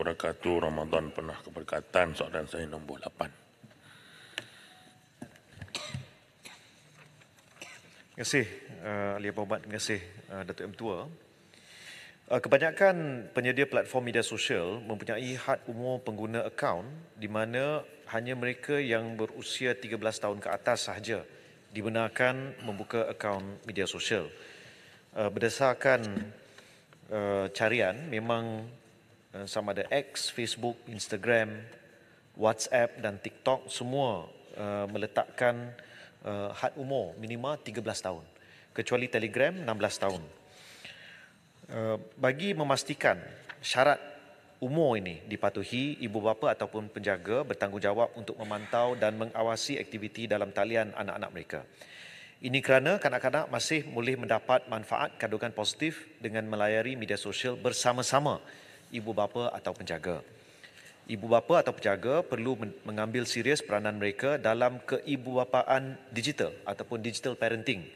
wabarakatuh. Ramadan penuh keberkatan. Soalan saya nombor 8. Terima kasih Ahli Berhormat, terima kasih Datuk M. Tua. Kebanyakan penyedia platform media sosial mempunyai had umur pengguna akaun di mana hanya mereka yang berusia 13 tahun ke atas sahaja dibenarkan membuka akaun media sosial. Berdasarkan carian, memang sama ada X, Facebook, Instagram, WhatsApp dan TikTok semua meletakkan had umur minimal 13 tahun. Kecuali Telegram 16 tahun. Bagi memastikan syarat umur ini dipatuhi, ibu bapa ataupun penjaga bertanggungjawab untuk memantau dan mengawasi aktiviti dalam talian anak-anak mereka. Ini kerana kanak-kanak masih boleh mendapat manfaat kandungan positif dengan melayari media sosial bersama-sama ibu bapa atau penjaga. Ibu bapa atau penjaga perlu mengambil serius peranan mereka dalam keibubapaan digital ataupun digital parenting,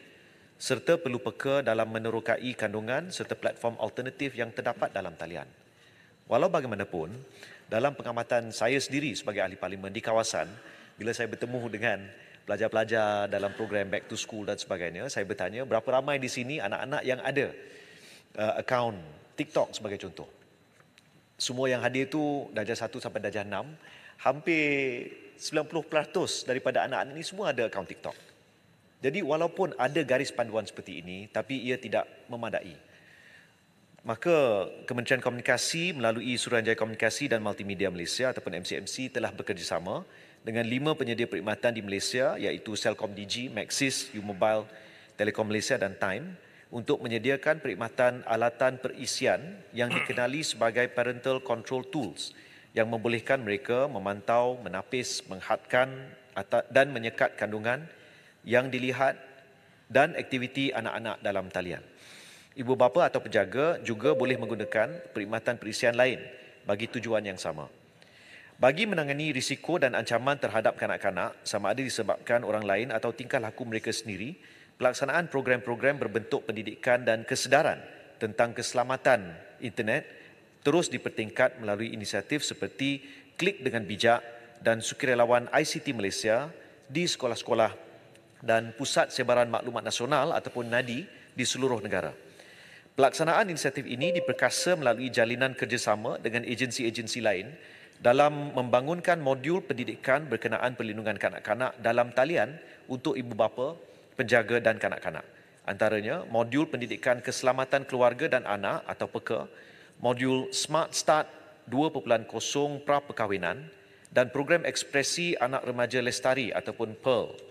serta perlu peka dalam menerokai kandungan serta platform alternatif yang terdapat dalam talian. Walau bagaimanapun, dalam pengamatan saya sendiri sebagai ahli parlimen di kawasan, bila saya bertemu dengan pelajar-pelajar dalam program back to school dan sebagainya, saya bertanya berapa ramai di sini anak-anak yang ada akaun TikTok sebagai contoh. Semua yang hadir itu darjah 1 sampai darjah 6, hampir 90% daripada anak-anak ini semua ada akaun TikTok. Jadi walaupun ada garis panduan seperti ini, tapi ia tidak memadai. Maka Kementerian Komunikasi melalui Suruhanjaya Komunikasi dan Multimedia Malaysia ataupun MCMC telah bekerjasama dengan 5 penyedia perkhidmatan di Malaysia iaitu Celcom Digi, Maxis, U-Mobile, Telekom Malaysia dan Time untuk menyediakan perkhidmatan alatan perisian yang dikenali sebagai Parental Control Tools yang membolehkan mereka memantau, menapis, menghadkan dan menyekat kandungan yang dilihat dan aktiviti anak-anak dalam talian. Ibu bapa atau penjaga juga boleh menggunakan perkhidmatan perisian lain bagi tujuan yang sama. Bagi menangani risiko dan ancaman terhadap kanak-kanak sama ada disebabkan orang lain atau tingkah laku mereka sendiri, pelaksanaan program-program berbentuk pendidikan dan kesedaran tentang keselamatan internet terus dipertingkat melalui inisiatif seperti Klik dengan Bijak dan Sukarelawan ICT Malaysia di sekolah-sekolah dan Pusat Sebaran Maklumat Nasional ataupun NADI di seluruh negara. Pelaksanaan inisiatif ini diperkasa melalui jalinan kerjasama dengan agensi-agensi lain dalam membangunkan modul pendidikan berkenaan perlindungan kanak-kanak dalam talian untuk ibu bapa, penjaga dan kanak-kanak. Antaranya, modul pendidikan keselamatan keluarga dan anak atau PEKA, modul Smart Start 2.0 pra-perkahwinan dan program ekspresi anak remaja lestari ataupun PEARL.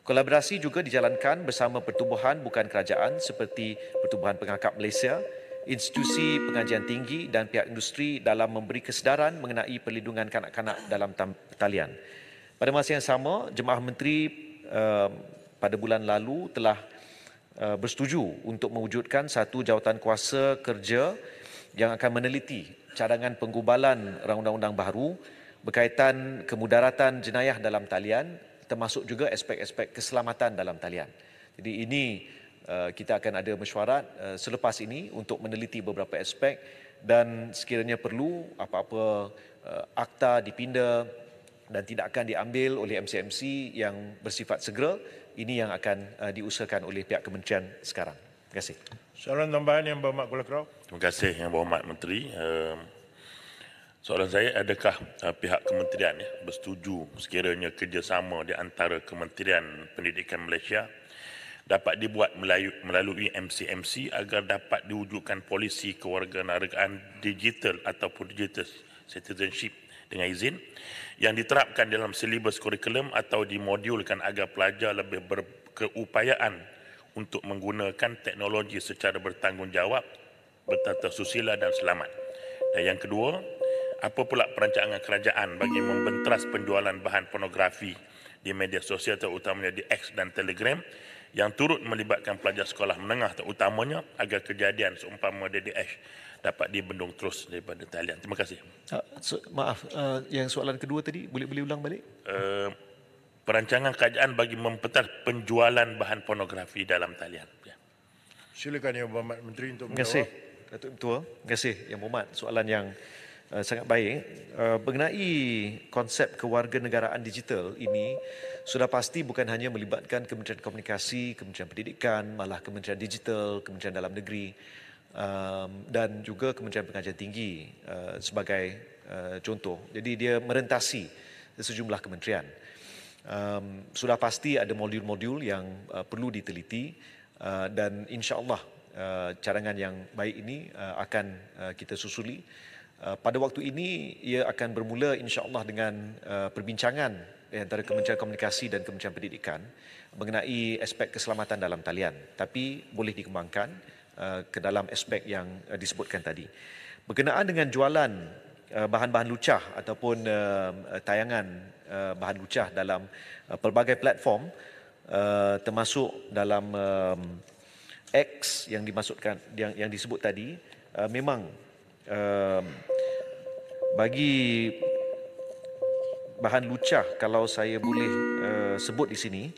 Kolaborasi juga dijalankan bersama pertubuhan bukan kerajaan seperti Pertubuhan Pengangkap Malaysia, institusi pengajian tinggi dan pihak industri dalam memberi kesedaran mengenai perlindungan kanak-kanak dalam talian. Pada masa yang sama, Jemaah Menteri pada bulan lalu telah bersetuju untuk mewujudkan satu jawatan kuasa kerja yang akan meneliti cadangan penggubalan undang-undang baru berkaitan kemudaratan jenayah dalam talian, termasuk juga aspek-aspek keselamatan dalam talian. Jadi ini kita akan ada mesyuarat selepas ini untuk meneliti beberapa aspek dan sekiranya perlu apa-apa akta dipinda dan tidak akan diambil oleh MCMC yang bersifat segera, ini yang akan diusahakan oleh pihak kementerian sekarang. Terima kasih. Soalan tambahan Yang Berhormat Kuala Kerau. Terima kasih Yang Berhormat Menteri. Soalan saya, adakah pihak kementerian bersetuju sekiranya kerjasama di antara Kementerian Pendidikan Malaysia dapat dibuat melalui MCMC agar dapat diwujudkan polisi kewarganegaraan digital ataupun digital citizenship dengan izin yang diterapkan dalam silibus kurikulum atau dimodulkan agar pelajar lebih berkeupayaan untuk menggunakan teknologi secara bertanggungjawab, bertata susila dan selamat. Dan yang kedua, apa pula perancangan kerajaan bagi membenteras penjualan bahan pornografi di media sosial terutamanya di X dan Telegram yang turut melibatkan pelajar sekolah menengah terutamanya agar kejadian seumpama DDH dapat dibendung terus daripada talian. Terima kasih. Maaf, yang soalan kedua tadi boleh ulang balik? Perancangan kerajaan bagi membenteras penjualan bahan pornografi dalam talian. Ya. Silakan Yang Berhormat Menteri untuk Terima kasih menjawab. Datuk Ketua. Terima kasih Yang Berhormat. Soalan yang sangat baik. Mengenai konsep kewarganegaraan digital ini sudah pasti bukan hanya melibatkan Kementerian Komunikasi, Kementerian Pendidikan, malah Kementerian Digital, Kementerian Dalam Negeri dan juga Kementerian Pengajian Tinggi sebagai contoh. Jadi dia merentasi sejumlah kementerian. Sudah pasti ada modul-modul yang perlu diteliti dan insya-Allah cadangan yang baik ini akan kita susuli. Pada waktu ini ia akan bermula insya-Allah dengan perbincangan antara Kementerian Komunikasi dan Kementerian Pendidikan mengenai aspek keselamatan dalam talian, tapi boleh dikembangkan ke dalam aspek yang disebutkan tadi. Berkenaan dengan jualan bahan-bahan lucah ataupun tayangan bahan lucah dalam pelbagai platform termasuk dalam X yang dimaksudkan yang disebut tadi, memang bagi bahan lucah, kalau saya boleh sebut di sini,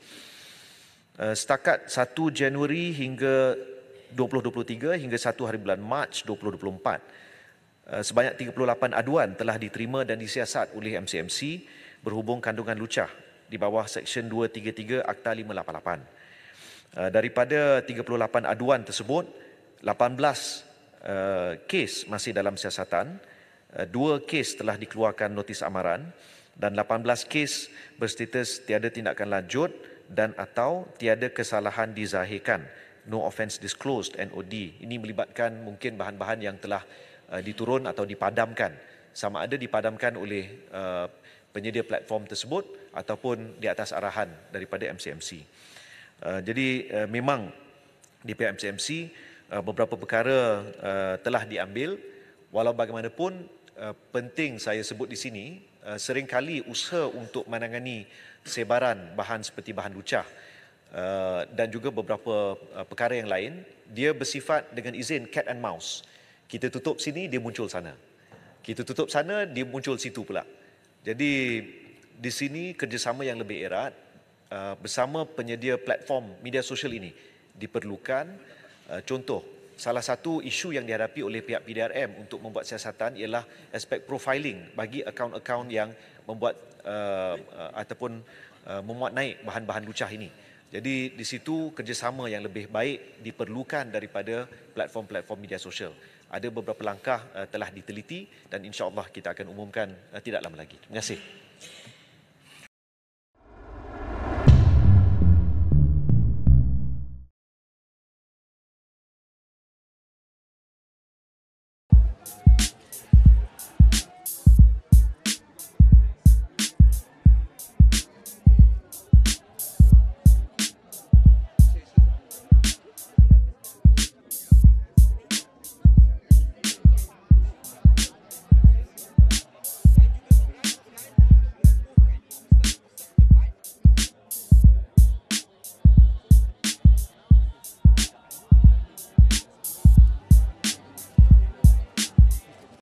setakat 1 Januari hingga 2023 hingga 1 hari bulan Mac 2024, sebanyak 38 aduan telah diterima dan disiasat oleh MCMC berhubung kandungan lucah di bawah Seksyen 233 Akta 588. Daripada 38 aduan tersebut, 18 kes masih dalam siasatan, 2 kes telah dikeluarkan notis amaran dan 18 kes berstatus tiada tindakan lanjut dan atau tiada kesalahan dizahirkan, no offence disclosed, NOD. Ini melibatkan mungkin bahan-bahan yang telah diturun atau dipadamkan, sama ada dipadamkan oleh penyedia platform tersebut ataupun di atas arahan daripada MCMC. Jadi memang di pihak MCMC beberapa perkara telah diambil, walau bagaimanapun penting saya sebut di sini, seringkali usaha untuk menangani sebaran bahan seperti bahan lucah dan juga beberapa perkara yang lain, dia bersifat dengan izin cat and mouse. Kita tutup sini, dia muncul sana. Kita tutup sana, dia muncul situ pula. Jadi di sini kerjasama yang lebih erat bersama penyedia platform media sosial ini diperlukan. Contoh, salah satu isu yang dihadapi oleh pihak PDRM untuk membuat siasatan ialah aspek profiling bagi akaun-akaun yang membuat ataupun memuat naik bahan-bahan lucah ini. Jadi di situ kerjasama yang lebih baik diperlukan daripada platform-platform media sosial. Ada beberapa langkah telah diteliti dan insya-Allah kita akan umumkan tidak lama lagi. Terima kasih.